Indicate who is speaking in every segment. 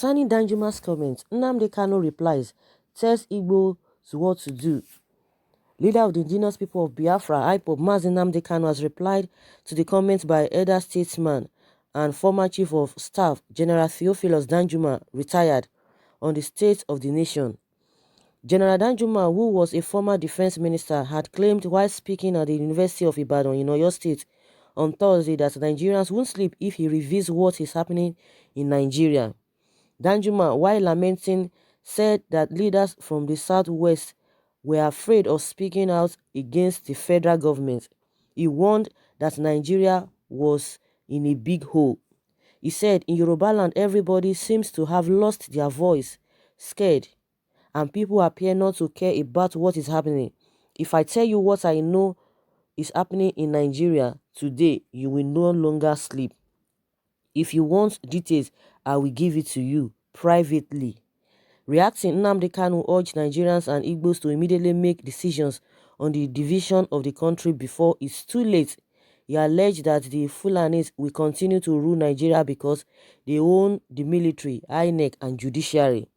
Speaker 1: Concerning Danjuma'S comments, Nnamdi Kanu replies, tells Igbo what to do. Leader of the indigenous people of Biafra, IPOB, Mazi Nnamdi Kanu, has replied to the comments by elder statesman and former chief of staff, General Theophilus Danjuma, retired, on the state of the nation. General Danjuma, who was a former defense minister, had claimed while speaking at the University of Ibadan in Oyo State on Thursday that Nigerians won't sleep if he reveals what is happening in Nigeria. Danjuma, while lamenting, said that leaders from the southwest were afraid of speaking out against the federal government. He warned that Nigeria was in a big hole. He said, in Yoruba land, everybody seems to have lost their voice, scared, and people appear not to care about what is happening. If I tell you what I know is happening in Nigeria today, you will no longer sleep. If you want details, I will give it to you privately. Reacting, Nnamdi Kanu urged Nigerians and Igbos to immediately make decisions on the division of the country before it's too late. He alleged that the Fulanis will continue to rule Nigeria because they own the military, INEC, and judiciary.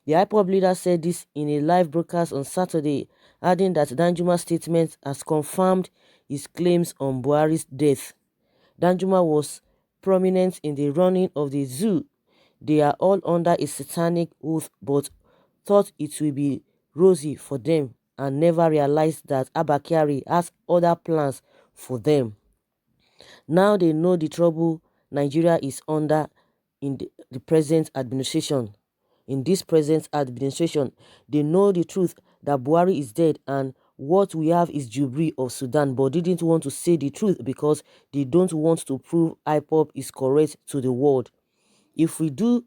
Speaker 1: The IPOB leader said this in a live broadcast on Saturday, adding that Danjuma's statement has confirmed his claims on Buhari's death. Danjuma was prominent in the running of the zoo. They are all under a satanic oath, but thought it would be rosy for them and never realized that Abba Kyari has other plans for them. Now they know the trouble Nigeria is under in the present administration. In this present administration, they know the truth that Buhari is dead and what we have is Jubilee of Sudan, but didn't want to say the truth because they don't want to prove IPOB is correct to the world. If we do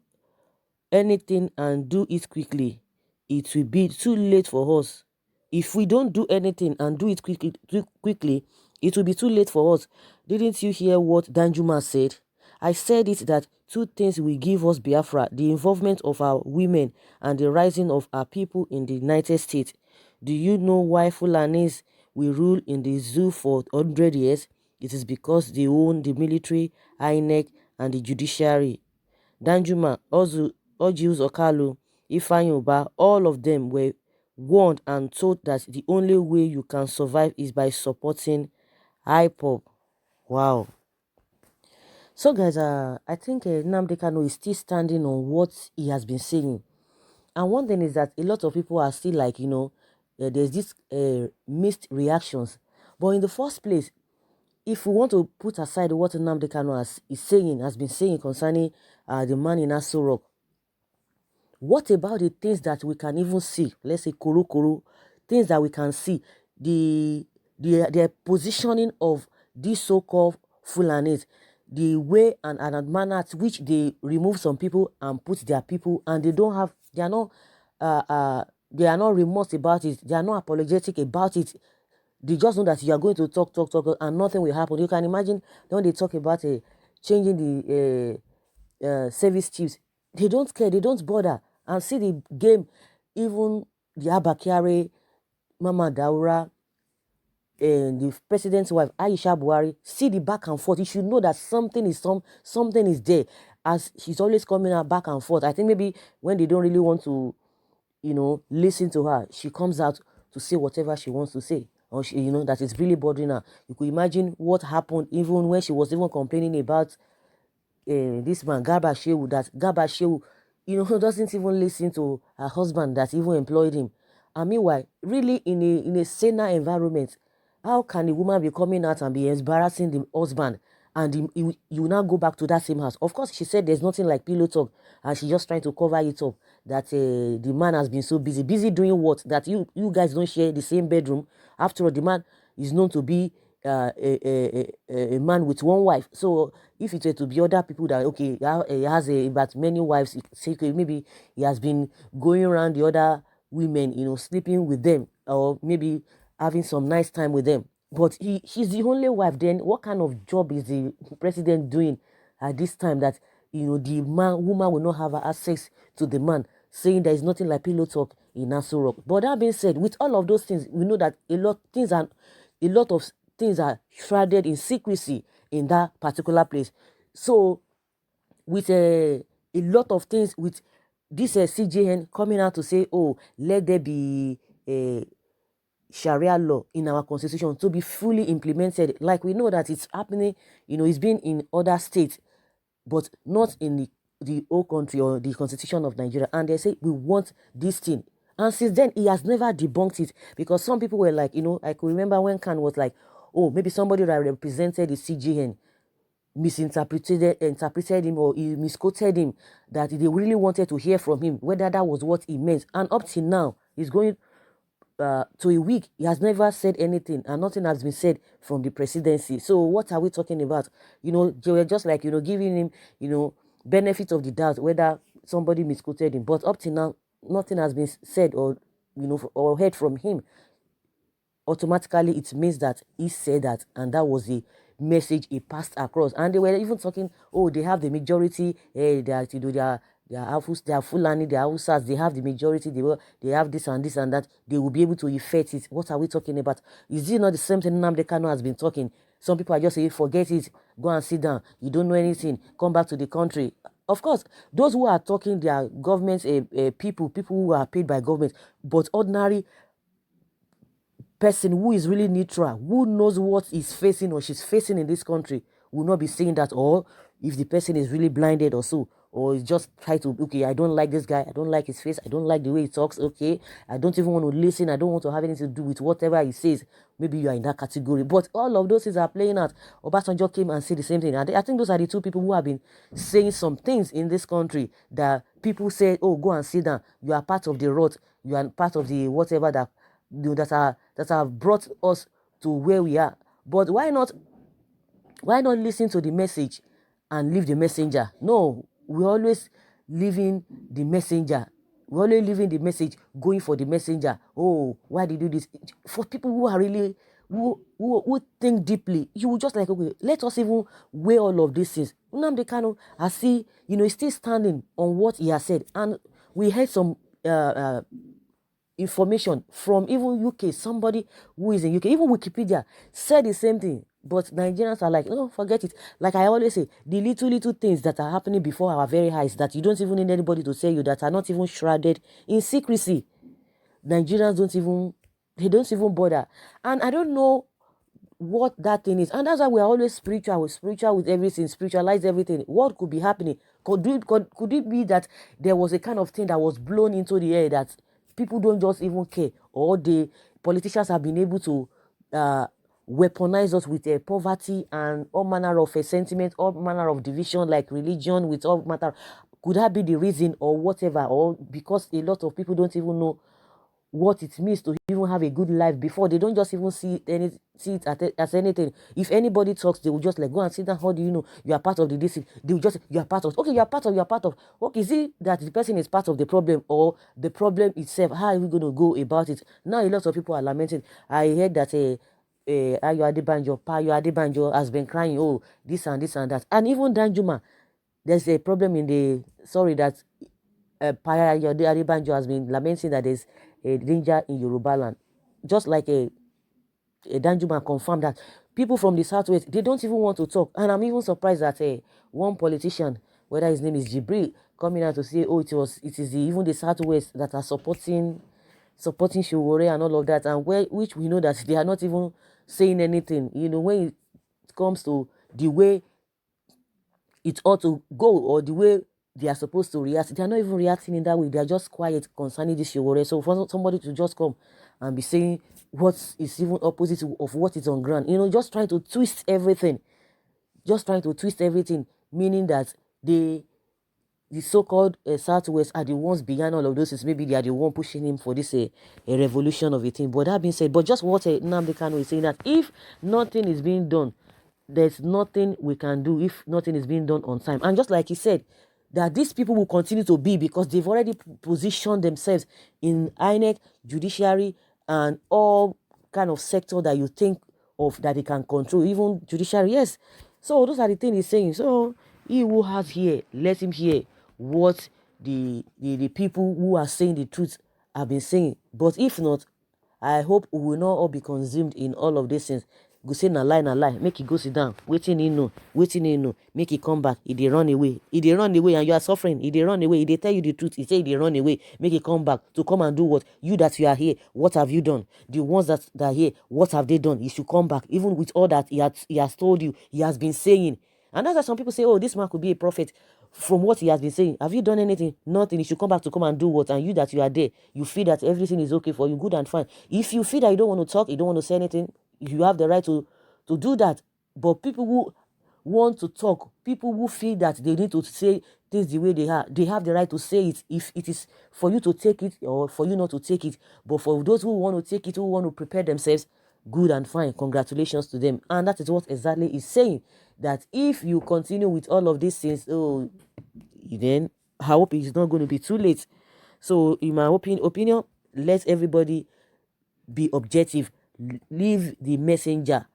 Speaker 1: anything and do it quickly, it will be too late for us. If we don't do anything and do it quickly, it will be too late for us. Didn't you hear what Danjuma said? I said it that two things will give us Biafra, the involvement of our women and the rising of our people in the United States. Do you know why Fulanis will rule in the zoo for 100 years? It is because they own the military, INEC, and the judiciary. Danjuma, Ojus Okalu, Ifeanyi Uba, all of them were warned and told that the only way you can survive is by supporting IPOB. Wow. So guys, I think Nnamdi Kanu is still standing on what he has been saying. And one thing is that a lot of people are still like, there's this mixed reactions. But in the first place, if we want to put aside what Nnamdi Kanu has been saying concerning the man in Aso Rock, what about the things that we can even see? Let's say kuru, things that we can see. The positioning of these so-called Fulanis, the way and manner at which they remove some people and put their people, and they are not remorse about it. They are not apologetic about it. They just know that you are going to talk, and nothing will happen. You can imagine when they talk about changing the service chiefs. They don't care. They don't bother. And see the game, even the Abba Kyari, Mama Daura, and the president's wife, Aisha Buhari, see the back and forth. You should know that something is there. As she's always coming out back and forth. I think maybe when they don't really want to, listen to her, she comes out to say whatever she wants to say. Or she, that is really bothering her. You could imagine what happened even when she was even complaining about this man, Garba Shehu, that Garba Shehu, doesn't even listen to her husband that even employed him. And meanwhile, really in a saner environment, how can a woman be coming out and be embarrassing the husband and you now go back to that same house? Of course, she said there's nothing like pillow talk and she's just trying to cover it up, that the man has been so busy. Busy doing what? That you guys don't share the same bedroom. After all, the man is known to be a man with one wife. So if it were to be other people that, okay, he has about many wives, maybe he has been going around the other women, sleeping with them, or maybe having some nice time with them. But she's the only wife. Then what kind of job is the president doing at this time that, the woman will not have access to the man, saying there is nothing like pillow talk in Aso Rock? But that being said, with all of those things, we know that a lot of things are shrouded in secrecy in that particular place. So with a lot of things with this CJN coming out to say, oh, let there be a Sharia law in our constitution to be fully implemented. Like we know that it's happening, it's been in other states, but not in the whole country or the constitution of Nigeria. And they say, we want this thing. And since then, he has never debunked it, because some people were like, I could remember when Khan was like, oh, maybe somebody that represented the CGN interpreted him, or he misquoted him, that they really wanted to hear from him, whether that was what he meant. And up till now, he's going to a week, he has never said anything, and nothing has been said from the presidency. So what are we talking about? They were just like, giving him, benefit of the doubt, whether somebody misquoted him. But up till now, nothing has been said or, or heard from him. Automatically, it means that he said that, and that was the message he passed across. And they were even talking, oh, they have the majority, that, they are Afus, they are Fulani, they are Hausas, they have the majority, they have this and this and that, they will be able to effect it. What are we talking about? Is it not the same thing Nnamdi Kanu has been talking? Some people are just saying, forget it, go and sit down, you don't know anything, come back to the country. Of course, those who are talking, they are government people who are paid by government, but ordinary person who is really neutral, who knows what he's facing or she's facing in this country, will not be saying that. Or if the person is really blinded or so, or just try to, okay, I don't like this guy, I don't like his face, I don't like the way he talks, okay, I don't even want to listen, I don't want to have anything to do with whatever he says. Maybe you are in that category. But all of those things are playing out. Obasanjo came and said the same thing. And I think those are the two people who have been saying some things in this country that people say, oh, go and sit down, you are part of the rot, you are part of the whatever that have brought us to where we are. But why not listen to the message and leave the messenger? No, we always leaving the messenger. We're always leaving the message, going for the messenger. Oh, why did you do this? For people who are really who think deeply, you will just like, okay, let us even weigh all of these things. Nnamdi Kanu, I see, he's still standing on what he has said. And we heard some information from even UK, somebody who is in UK, even Wikipedia said the same thing. But Nigerians are like, no, forget it. Like I always say, the little things that are happening before our very eyes, that you don't even need anybody to tell you, that are not even shrouded in secrecy, Nigerians don't even bother. And I don't know what that thing is. And that's why we're always spiritual with everything, spiritualize everything. What could be happening? Could it be that there was a kind of thing that was blown into the air, that people don't just even care, or the politicians have been able to weaponize us with poverty and all manner of sentiment, all manner of division, like religion, with all matter? Could that be the reason, or whatever? Or because a lot of people don't even know what it means to even have a good life before. They don't just even see it as anything. If anybody talks, they will just like, go and sit down. How do you know you are part of the district? They will just, you are part of, okay, you are part of. Okay, is it that the person is part of the problem, or the problem itself? How are we going to go about it? Now a lot of people are lamenting. I heard that Ayo Adebanjo has been crying, oh, this and this and that. And even Danjuma, there's a problem in the, sorry, that Ayo Adebanjo has been lamenting that there's a danger in Yoruba land. Just like a Danjuma confirmed that people from the southwest, they don't even want to talk. And I'm even surprised that one politician, whether his name is Jibril, coming out to say, oh, it is even the southwest that are supporting Showore and all of that, and which we know that they are not even saying anything. When it comes to the way it ought to go, or the way they are supposed to react, they are not even reacting in that way. They are just quiet concerning this Showore. So for somebody to just come and be saying what is even opposite of what is on ground, just trying to twist everything, meaning that the so-called Southwest are the ones behind all of those things. Maybe they are the one pushing him for this a revolution of a thing. But that being said, but just what Nnamdi Kanu is saying, that if nothing is being done, there's nothing we can do if nothing is being done on time. And just like he said, that these people will continue to be, because they've already positioned themselves in INEC, judiciary, and all kind of sector that you think of that they can control, even judiciary, yes. So those are the things he's saying. So he who has here, let him hear what the people who are saying the truth have been saying. But if not, I hope we will not all be consumed in all of these things. go say na lie, make he go sit down, wetin he know, make he come back, he dey run away, and you are suffering, he dey run away, he dey tell you the truth, he say he dey run away, make he come back to come and do what? You that you are here, what have you done? The ones that are here, what have they done? You should come back, even with all that he has told you, he has been saying. And that's why some people say, oh, this man could be a prophet from what he has been saying. Have you done anything? Nothing. You should come back to come and do what? And you that you are there, you feel that everything is okay for you, good and fine. If you feel that you don't want to talk, you don't want to say anything, you have the right to do that. But people who want to talk, people who feel that they need to say things the way they have the right to say it. If it is for you to take it or for you not to take it, but for those who want to take it, who want to prepare themselves, good and fine, congratulations to them. And that is what exactly is saying, that if you continue with all of these things, oh, then I hope it's not going to be too late. So in my opinion, let everybody be objective, leave the messenger,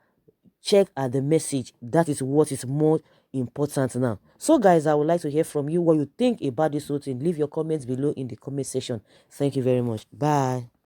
Speaker 1: check at the message. That is what is more important now. So guys, I would like to hear from you what you think about this whole thing. Leave your comments below in the comment section. Thank you very much. Bye.